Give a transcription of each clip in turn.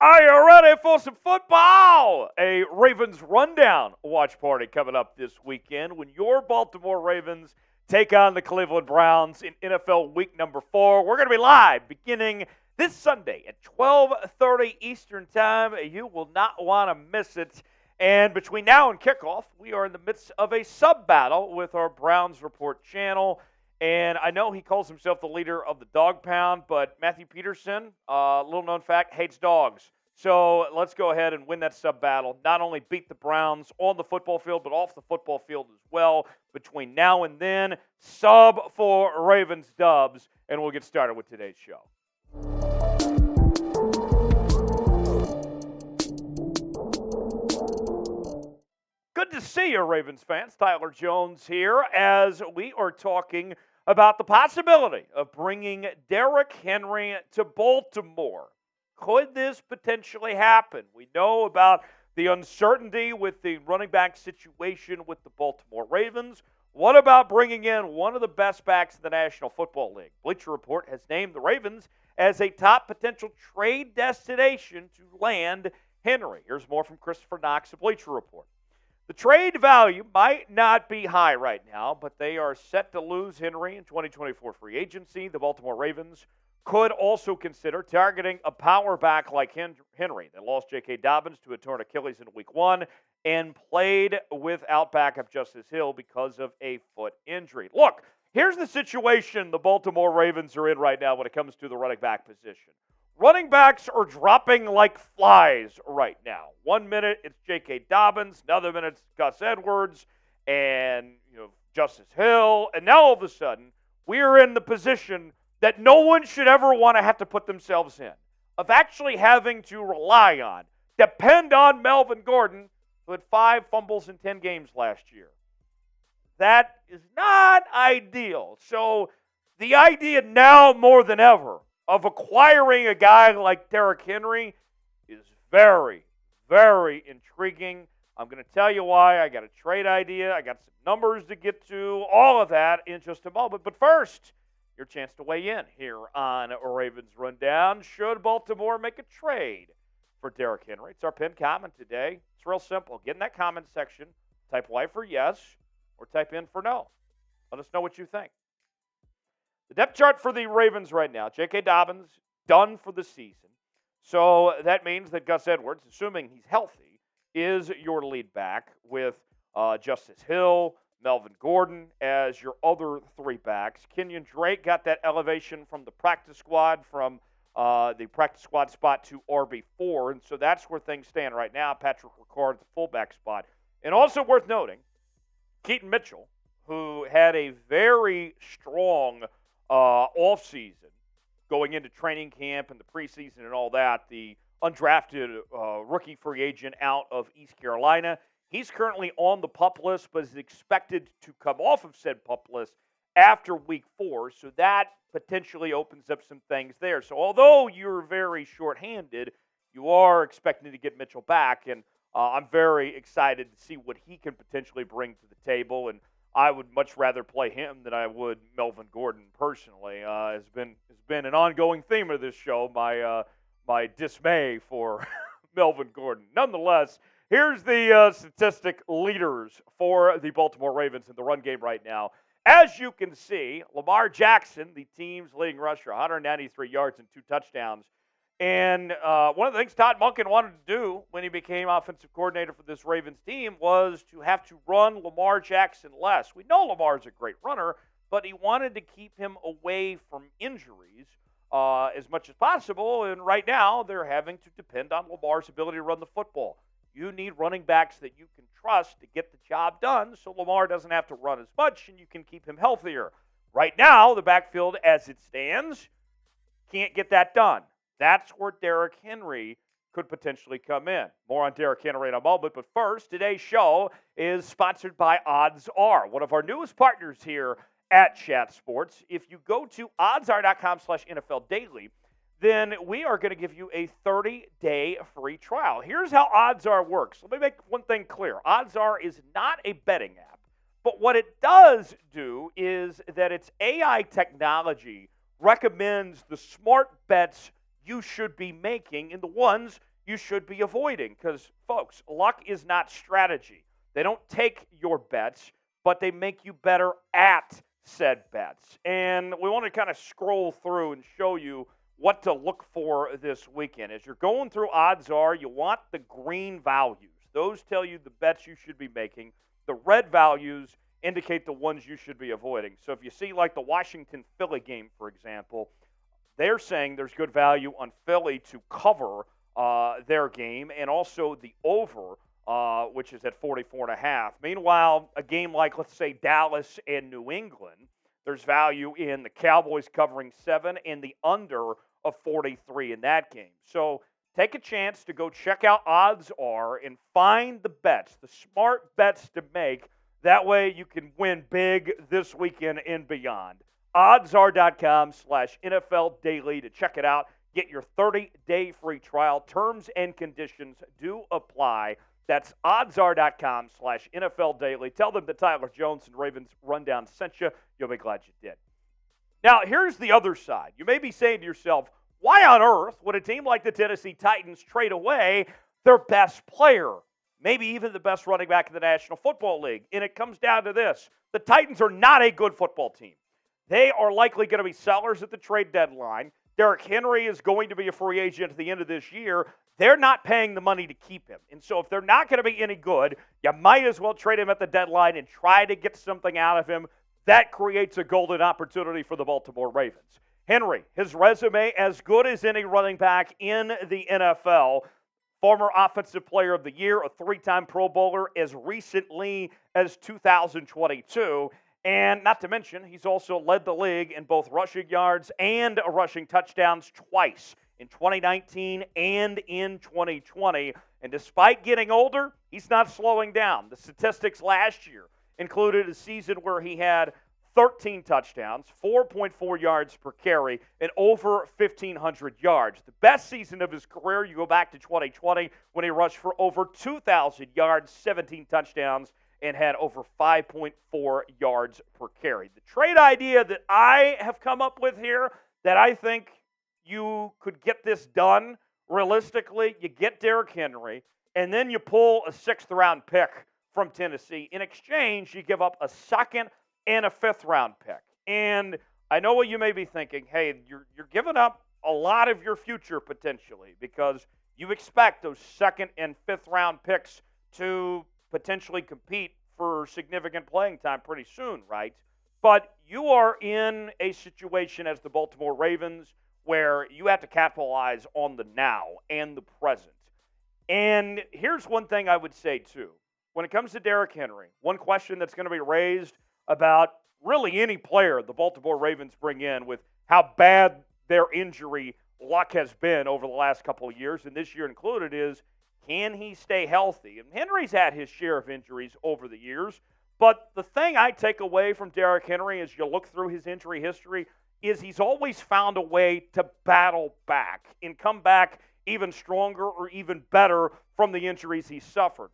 Are you ready for some football? A Ravens rundown watch party coming up this weekend when your Baltimore Ravens take on the Cleveland Browns in NFL Week number 4. We're going to be live beginning this Sunday at 12:30 Eastern Time. You will not want to miss it. And between now and kickoff, we are in the midst of a sub-battle with our Browns Report channel. And I know he calls himself the leader of the dog pound, but Matthew Peterson, little known fact, hates dogs. So let's go ahead and win that sub-battle. Not only beat the Browns on the football field, but off the football field as well. Between now and then, sub for Ravens Dubs, and we'll get started with today's show. Good to see you, Ravens fans. Tyler Jones here as we are talking about the possibility of bringing Derrick Henry to Baltimore. Could this potentially happen? We know about the uncertainty with the running back situation with the Baltimore Ravens. What about bringing in one of the best backs in the National Football League? Bleacher Report has named the Ravens as a top potential trade destination to land Henry. Here's more from Christopher Knox of Bleacher Report. The trade value might not be high right now, but they are set to lose Henry in 2024 free agency. The Baltimore Ravens could also consider targeting a power back like Henry. They lost J.K. Dobbins to a torn Achilles in Week 1 and played without backup Justice Hill because of a foot injury. Look, here's the situation the Baltimore Ravens are in right now when it comes to the running back position. Running backs are dropping like flies right now. 1 minute it's J.K. Dobbins, another minute it's Gus Edwards, and Justice Hill, and now all of a sudden we're in the position that no one should ever want to have to put themselves in, of actually having to rely on, depend on Melvin Gordon, who had 5 fumbles in 10 games last year. That is not ideal. So the idea now more than ever of acquiring a guy like Derrick Henry is very, very intriguing. I'm going to tell you why. I got a trade idea. I got some numbers to get to, all of that in just a moment. But first, your chance to weigh in here on Ravens Rundown. Should Baltimore make a trade for Derrick Henry? It's our pinned comment today. It's real simple. Get in that comment section, type Y for yes, or type in for no. Let us know what you think. The depth chart for the Ravens right now, J.K. Dobbins, done for the season. So that means that Gus Edwards, assuming he's healthy, is your lead back with Justice Hill, Melvin Gordon as your other 3 backs. Kenyon Drake got that elevation from the practice squad, from the practice squad spot to RB4, and so that's where things stand right now. Patrick Ricard at the fullback spot. And also worth noting, Keaton Mitchell, who had a very strong offseason going into training camp and the preseason and all that, the undrafted rookie free agent out of East Carolina. He's currently on the PUP list, but is expected to come off of said PUP list after Week 4, so that potentially opens up some things there. So although you're very short-handed, you are expecting to get Mitchell back, and I'm very excited to see what he can potentially bring to the table, and I would much rather play him than I would Melvin Gordon personally. It's been an ongoing theme of this show, my dismay for Melvin Gordon. Nonetheless, here's the statistic leaders for the Baltimore Ravens in the run game right now. As you can see, Lamar Jackson, the team's leading rusher, 193 yards and 2 touchdowns. And one of the things Todd Monken wanted to do when he became offensive coordinator for this Ravens team was to have to run Lamar Jackson less. We know Lamar's a great runner, but he wanted to keep him away from injuries as much as possible. And right now, they're having to depend on Lamar's ability to run the football. You need running backs that you can trust to get the job done so Lamar doesn't have to run as much and you can keep him healthier. Right now, the backfield as it stands can't get that done. That's where Derrick Henry could potentially come in. More on Derrick Henry in a moment, but first, today's show is sponsored by Odds Are, one of our newest partners here at Chat Sports. If you go to oddsr.com/NFL Daily, then we are going to give you a 30-day free trial. Here's how Odds Are works. Let me make one thing clear. Odds Are is not a betting app, but what it does do is that its AI technology recommends the smart bets you should be making and the ones you should be avoiding. Because, folks, luck is not strategy. They don't take your bets, but they make you better at said bets. And we want to kind of scroll through and show you what to look for this weekend. As you're going through odds are, you want the green values. Those tell you the bets you should be making. The red values indicate the ones you should be avoiding. So if you see like the Washington-Philly game, for example, they're saying there's good value on Philly to cover their game and also the over, which is at 44.5. Meanwhile, a game like, let's say, Dallas and New England, there's value in the Cowboys covering 7 and the under of 43 in that game. So take a chance to go check out Odds Are and find the bets, the smart bets to make. That way you can win big this weekend and beyond. oddsr.com/NFL Daily to check it out. Get your 30-day free trial. Terms and conditions do apply. That's oddsr.com/NFL Daily. Tell them that Tyler Jones and Ravens Rundown sent you. You'll be glad you did. Now, here's the other side. You may be saying to yourself, why on earth would a team like the Tennessee Titans trade away their best player, maybe even the best running back in the National Football League? And it comes down to this. The Titans are not a good football team. They are likely going to be sellers at the trade deadline. Derrick Henry is going to be a free agent at the end of this year. They're not paying the money to keep him. And so if they're not going to be any good, you might as well trade him at the deadline and try to get something out of him. That creates a golden opportunity for the Baltimore Ravens. Henry, his resume as good as any running back in the NFL. Former Offensive Player of the Year, a 3-time Pro Bowler as recently as 2022. And not to mention, he's also led the league in both rushing yards and rushing touchdowns twice, in 2019 and in 2020. And despite getting older, he's not slowing down. The statistics last year included a season where he had 13 touchdowns, 4.4 yards per carry, and over 1,500 yards. The best season of his career, you go back to 2020 when he rushed for over 2,000 yards, 17 touchdowns, and had over 5.4 yards per carry. The trade idea that I have come up with here that I think you could get this done realistically, you get Derrick Henry, and then you pull a 6th-round pick from Tennessee. In exchange, you give up a 2nd and a 5th-round pick. And I know what you may be thinking, hey, you're giving up a lot of your future potentially because you expect those 2nd and 5th-round picks to potentially compete for significant playing time pretty soon, right? But you are in a situation as the Baltimore Ravens where you have to capitalize on the now and the present. And here's one thing I would say, too. When it comes to Derrick Henry, one question that's going to be raised about really any player the Baltimore Ravens bring in with how bad their injury luck has been over the last couple of years, and this year included, is can he stay healthy? And Henry's had his share of injuries over the years, but the thing I take away from Derrick Henry as you look through his injury history is he's always found a way to battle back and come back even stronger or even better from the injuries he suffered.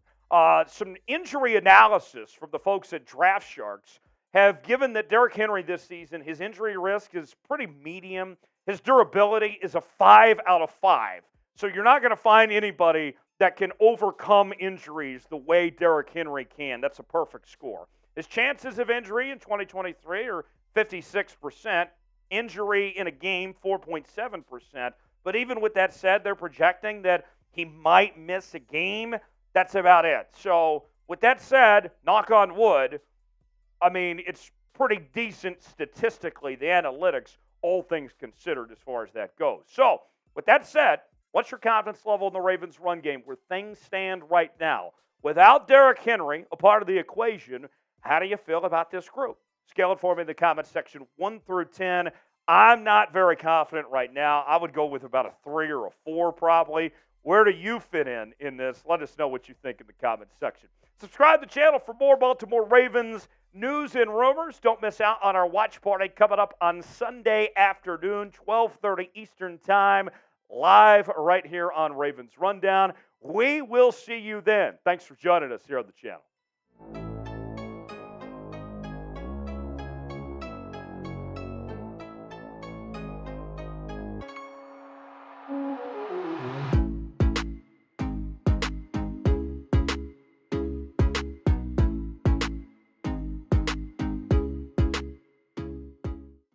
Some injury analysis from the folks at Draft Sharks have given that Derrick Henry this season, his injury risk is pretty medium. His durability is a 5 out of 5. So you're not going to find anybody that can overcome injuries the way Derrick Henry can. That's a perfect score. His chances of injury in 2023 are 56%. Injury in a game, 4.7%. But even with that said, they're projecting that he might miss a game. That's about it. So with that said, knock on wood, I mean, it's pretty decent statistically, the analytics, all things considered as far as that goes. So with that said, what's your confidence level in the Ravens run game where things stand right now? Without Derrick Henry, a part of the equation, how do you feel about this group? Scale it for me in the comments section, 1 through 10. I'm not very confident right now. I would go with about a 3 or a 4 probably. Where do you fit in this? Let us know what you think in the comments section. Subscribe to the channel for more Baltimore Ravens news and rumors. Don't miss out on our watch party coming up on Sunday afternoon, 12:30 Eastern Time, live right here on Ravens Rundown. We will see you then. Thanks for joining us here on the channel.